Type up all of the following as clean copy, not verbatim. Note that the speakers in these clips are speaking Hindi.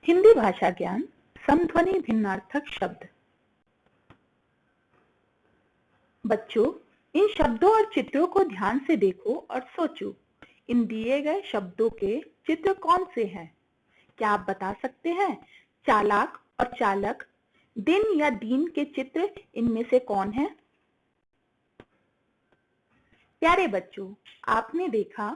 हिंदी भाषा ज्ञान समध्वनि भिन्नार्थक शब्द। बच्चों, इन शब्दों और चित्रों को ध्यान से देखो और सोचो, इन दिए गए शब्दों के चित्र कौन से हैं? क्या आप बता सकते हैं? चालाक और चालक, दिन या दीन के चित्र इनमें से कौन है? प्यारे बच्चों, आपने देखा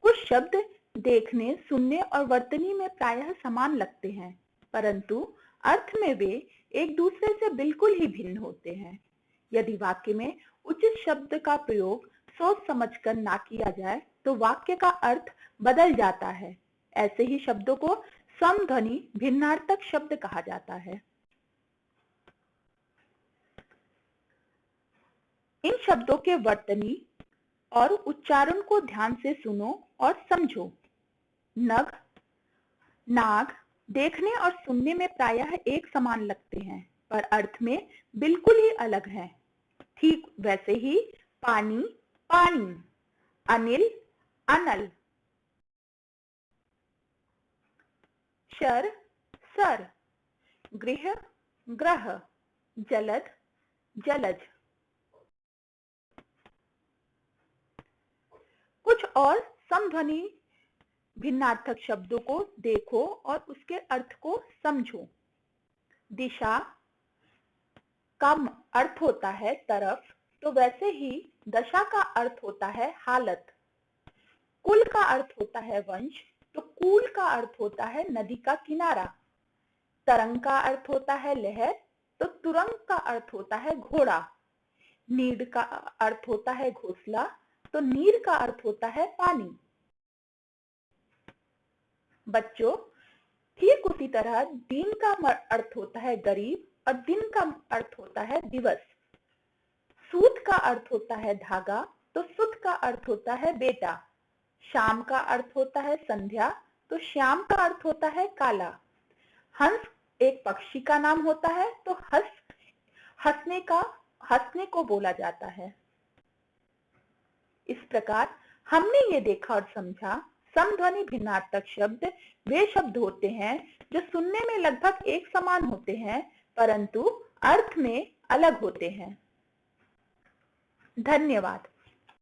कुछ शब्द देखने, सुनने और वर्तनी में प्रायः समान लगते हैं, परंतु अर्थ में वे एक दूसरे से बिल्कुल ही भिन्न होते हैं। यदि वाक्य में उचित शब्द का प्रयोग सोच समझकर ना किया जाए तो वाक्य का अर्थ बदल जाता है। ऐसे ही शब्दों को समध्वनि भिन्नार्थक शब्द कहा जाता है। इन शब्दों के वर्तनी और उच्चारण को ध्यान से सुनो और समझो। नग, नाग देखने और सुनने में प्रायः एक समान लगते हैं, पर अर्थ में बिल्कुल ही अलग हैं। ठीक वैसे ही पानी, पानी, अनिल, अनल, शर, सर, गृह, ग्रह, जलद, जलज। कुछ और समध्वनि भिन्नार्थक शब्दों को देखो और उसके अर्थ को समझो। दिशा का अर्थ होता है तरफ, तो वैसे ही दशा का अर्थ होता है हालत। कुल का अर्थ होता है वंश, तो कूल का अर्थ होता है नदी का किनारा। तरंग का अर्थ होता है लहर, तो तुरंग का अर्थ होता है घोड़ा। नीड का अर्थ होता है घोंसला, तो नीर का अर्थ होता है पानी। बच्चों, ठीक उसी तरह दीन का अर्थ होता है गरीब और दिन का अर्थ होता है दिवस। सूत का अर्थ होता है धागा, तो सुत का अर्थ होता है बेटा। शाम का अर्थ होता है संध्या, तो श्याम का अर्थ होता है काला। हंस एक पक्षी का नाम होता है, तो हंसने को बोला जाता है। इस प्रकार हमने ये देखा और समझा, समध्वनि भिन्नार्थक शब्द वे शब्द होते हैं जो सुनने में लगभग एक समान होते हैं, परंतु अर्थ में अलग होते हैं। धन्यवाद।